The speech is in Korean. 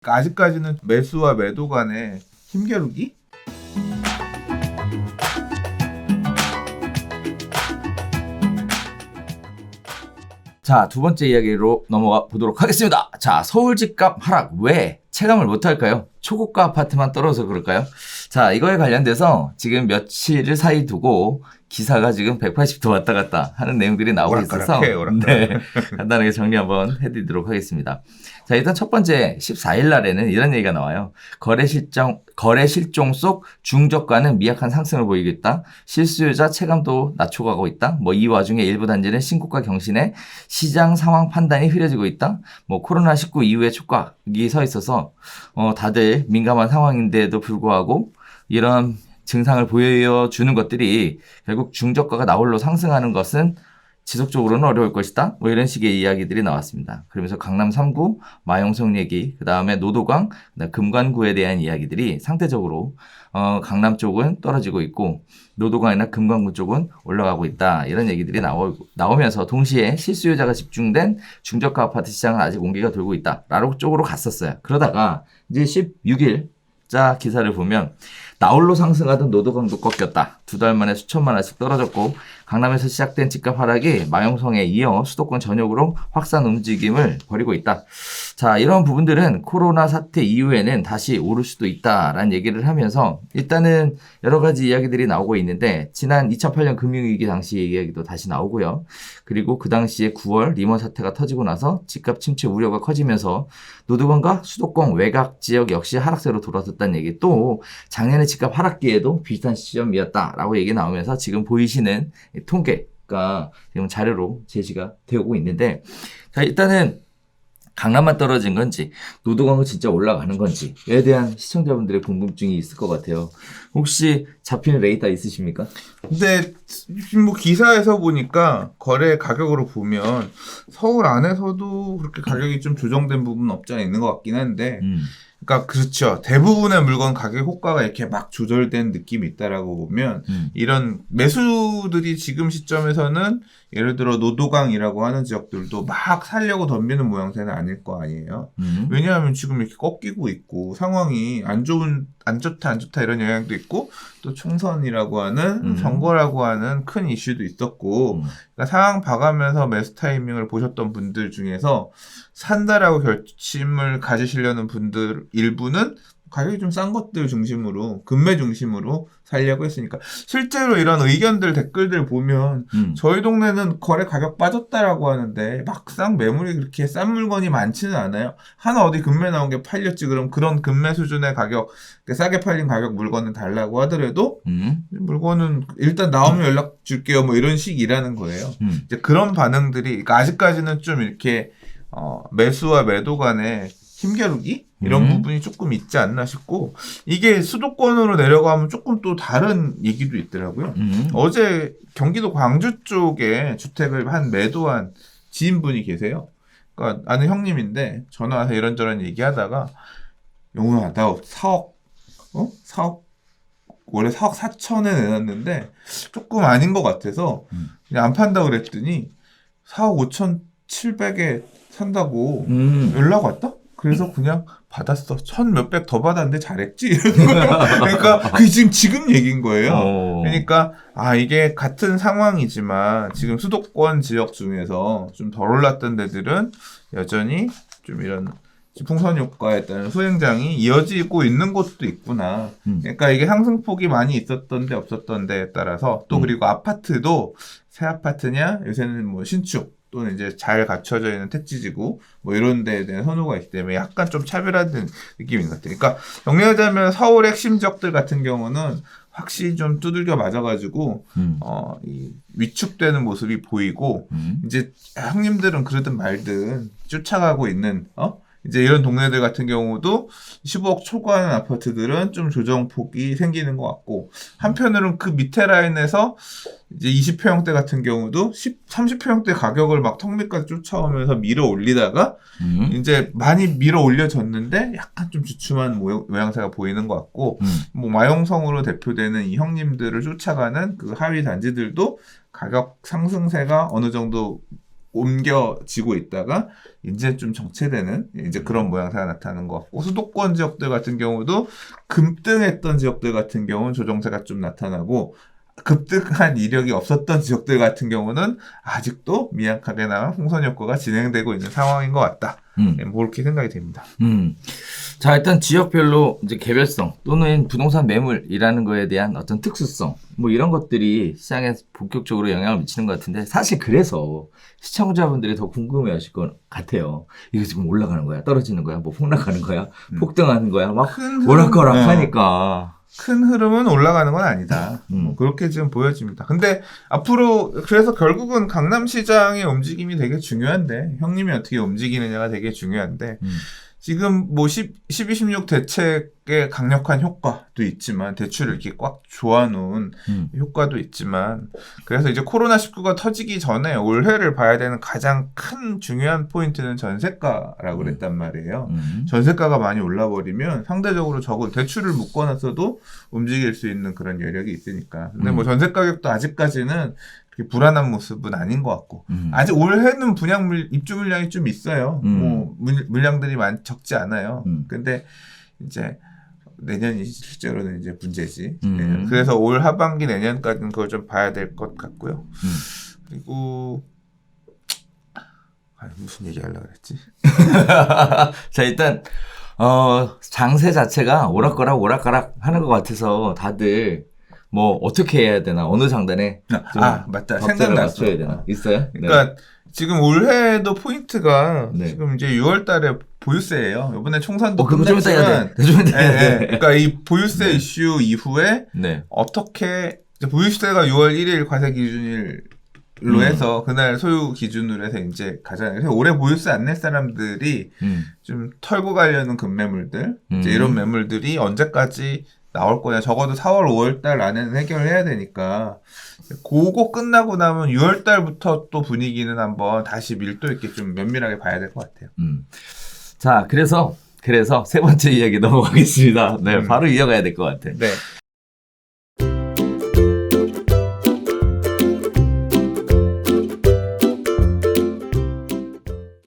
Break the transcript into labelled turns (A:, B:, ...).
A: 그러니까 아직까지는 매수와 매도 간의 힘겨루기?
B: 자, 두 번째 이야기로 넘어가 보도록 하겠습니다. 자, 서울 집값 하락 왜 체감을 못할까요? 초고가 아파트만 떨어져서 그럴까요? 자, 이거에 관련돼서 지금 며칠을 사이 두고 기사가 지금 180도 왔다 갔다 하는 내용들이 나오고 있어서 네, 간단하게 정리 한번 해드리도록 하겠습니다. 자, 일단 첫 번째 14일 날에는 이런 얘기가 나와요. 거래 실종 속 중저가는 미약한 상승을 보이고 있다. 실수요자 체감도 낮춰가고 있다. 이 와중에 일부 단지는 신고가 경신에 시장 상황 판단이 흐려지고 있다. 코로나19 이후에 촉각이 서 있어서 다들 민감한 상황인데도 불구하고 이런 증상을 보여주는 것들이 결국 중저가가 나홀로 상승하는 것은 지속적으로는 어려울 것이다. 이런 식의 이야기들이 나왔습니다. 그러면서 강남 3구, 마용성 얘기, 그 다음에 노도강, 그다음에 금관구에 대한 이야기들이 상대적으로 강남 쪽은 떨어지고 있고 노도강이나 금관구 쪽은 올라가고 있다. 이런 얘기들이 나오면서 동시에 실수요자가 집중된 중저가 아파트 시장은 아직 온기가 돌고 있다. 라고 쪽으로 갔었어요. 그러다가 이제 16일자 기사를 보면 나홀로 상승하던 노도강도 꺾였다. 두 달 만에 수천만 원씩 떨어졌고 강남에서 시작된 집값 하락이 마용성에 이어 수도권 전역으로 확산 움직임을 벌이고 있다. 자, 이런 부분들은 코로나 사태 이후에는 다시 오를 수도 있다라는 얘기를 하면서 일단은 여러 가지 이야기들이 나오고 있는데 지난 2008년 금융위기 당시 이야기도 다시 나오고요. 그리고 그 당시에 9월 리먼 사태가 터지고 나서 집값 침체 우려가 커지면서 노도강과 수도권 외곽 지역 역시 하락세로 돌아섰다는 얘기, 또 작년에 집값 하락기에도 비슷한 시점이었다라고 얘기 나오면서 지금 보이시는 통계가 지금 자료로 제시가 되고 있는데, 자, 일단은 강남만 떨어진 건지 노도강은 진짜 올라가는 건지에 대한 시청자분들의 궁금증이 있을 것 같아요. 혹시 잡히는 레이더 있으십니까?
A: 근데 지금 기사에서 보니까 거래 가격으로 보면 서울 안에서도 그렇게 가격이 좀 조정된 부분은 없지 않아 있는 것 같긴 한데, 그러니까 그렇죠. 대부분의 물건 가격 호가가 이렇게 막 조절된 느낌이 있다라고 보면 이런 매수들이 지금 시점에서는 예를 들어 노도강이라고 하는 지역들도 막 살려고 덤비는 모양새는 아닐 거 아니에요. 왜냐하면 지금 이렇게 꺾이고 있고 상황이 안 좋다 이런 영향도 있고, 또 총선이라고 하는 선거라고 하는 큰 이슈도 있었고, 그러니까 상황 봐가면서 매수 타이밍을 보셨던 분들 중에서 산다라고 결심을 가지시려는 분들 일부는 가격이 좀 싼 것들 중심으로, 금매 중심으로 살려고 했으니까. 실제로 이런 의견들 댓글들 보면 저희 동네는 거래 가격 빠졌다라고 하는데 막상 매물이 그렇게 싼 물건이 많지는 않아요. 하나 어디 금매 나온 게 팔렸지, 그럼 그런 금매 수준의 가격, 싸게 팔린 가격 물건은 달라고 하더라도 물건은 일단 나오면 연락 줄게요 이런 식이라는 거예요. 이제 그런 반응들이, 그러니까 아직까지는 좀 이렇게 매수와 매도 간의 힘겨루기? 이런 부분이 조금 있지 않나 싶고, 이게 수도권으로 내려가면 조금 또 다른 얘기도 있더라고요. 어제 경기도 광주 쪽에 주택을 매도한 지인분이 계세요. 그러니까 아는 형님인데 전화 와서 이런저런 얘기하다가, 영훈아, 나 4억, 원래 4억 4천에 내놨는데 조금 아닌 것 같아서 그냥 안 판다 그랬더니 4억 5천 7백에 산다고 연락 왔다? 그래서 그냥 받았어. 1,000 몇백 더 받았는데 잘했지? 그러니까 그게 지금 얘기인 거예요. 그러니까 이게 같은 상황이지만 지금 수도권 지역 중에서 좀 덜 올랐던 데들은 여전히 좀 이런 풍선 효과에 따른 수행장이 이어지고 있는 곳도 있구나. 그러니까 이게 상승폭이 많이 있었던 데 없었던 데에 따라서, 또 그리고 아파트도 새 아파트냐 요새는 신축 또는 이제 잘 갖춰져 있는 택지지구 이런 데에 대한 선호가 있기 때문에 약간 좀 차별화된 느낌인 것 같아요. 그러니까 정리하자면 서울 핵심 지역들 같은 경우는 확실히 좀 두들겨 맞아가지고 이 위축되는 모습이 보이고, 이제 형님들은 그러든 말든 쫓아가고 있는 이제 이런 동네들 같은 경우도 15억 초과하는 아파트들은 좀 조정폭이 생기는 것 같고, 한편으로는 그 밑에 라인에서 이제 20평형대 같은 경우도 30평형대 가격을 막 턱 밑까지 쫓아오면서 밀어 올리다가 이제 많이 밀어 올려졌는데 약간 좀 주춤한 모양새가 보이는 것 같고, 마용성으로 대표되는 이 형님들을 쫓아가는 그 하위 단지들도 가격 상승세가 어느 정도 옮겨지고 있다가 이제 좀 정체되는 이제 그런 모양새가 나타나는 것 같고, 수도권 지역들 같은 경우도 급등했던 지역들 같은 경우는 조정세가 좀 나타나고, 급등한 이력이 없었던 지역들 같은 경우는 아직도 미약하게나마 홍선 효과가 진행되고 있는 상황인 것 같다. 뭐 이렇게 생각이 됩니다.
B: 자, 일단 지역별로 이제 개별성 또는 부동산 매물이라는 거에 대한 어떤 특수성 뭐 이런 것들이 시장에 본격적으로 영향을 미치는 것 같은데, 사실 그래서 시청자분들이 더 궁금해 하실 것 같아요. 이거 지금 올라가는 거야? 떨어지는 거야? 뭐 폭락하는 거야? 폭등하는 거야? 막 오락가락 하니까.
A: 큰 흐름은 올라가는 건 아니다. 뭐 그렇게 지금 보여집니다. 근데 앞으로 그래서 결국은 강남시장의 움직임이 되게 중요한데, 형님이 어떻게 움직이느냐가 되게 중요한데, 지금 뭐 12, 16 대책의 강력한 효과도 있지만, 대출을 이렇게 꽉 조아놓은 효과도 있지만, 그래서 이제 코로나19가 터지기 전에 올해를 봐야 되는 가장 큰 중요한 포인트는 전세가라고 그랬단 말이에요. 전세가가 많이 올라버리면 상대적으로 적은 대출을 묶어놨어도 움직일 수 있는 그런 여력이 있으니까. 근데 뭐 전세 가격도 아직까지는 그렇게 불안한 모습은 아닌 것 같고, 아직 올해는 입주 물량이 좀 있어요. 뭐 물량들이 적지 않아요. 근데 이제 내년이 실제로는 이제 문제지. 내년. 그래서 올 하반기 내년까지는 그걸 좀 봐야 될 것 같고요. 그리고 무슨 얘기 하려고 그랬지?
B: 자, 일단 장세 자체가 오락가락 하는 것 같아서 다들 뭐 어떻게 해야 되나, 어느 장단에
A: 맞다,
B: 박자를
A: 생각났어.
B: 맞춰야 되나 있어요?
A: 그러니까 지금 올해도 포인트가
B: 네.
A: 지금 이제 6월달에 보유세예요. 이번에 총선도
B: 그거 좀 이따 해야 돼.
A: 끝났지만, 그러니까 이 보유세 이슈 이후에
B: 네.
A: 어떻게 이제 보유세가 6월 1일 과세 기준일로 해서 그날 소유 기준으로 해서 이제 가잖아요. 그래서 올해 보유세 안 낼 사람들이 좀 털고 가려는 급매물들, 이제 이런 매물들이 언제까지 나올 거냐. 적어도 4월, 5월 달 안에는 해결해야 되니까, 그거 끝나고 나면 6월 달부터 또 분위기는 한번 다시 밀도 있게 좀 면밀하게 봐야 될 것 같아요.
B: 자, 그래서 세 번째 이야기 넘어가겠습니다. 네, 바로 이어가야 될 것 같아요.
A: 네.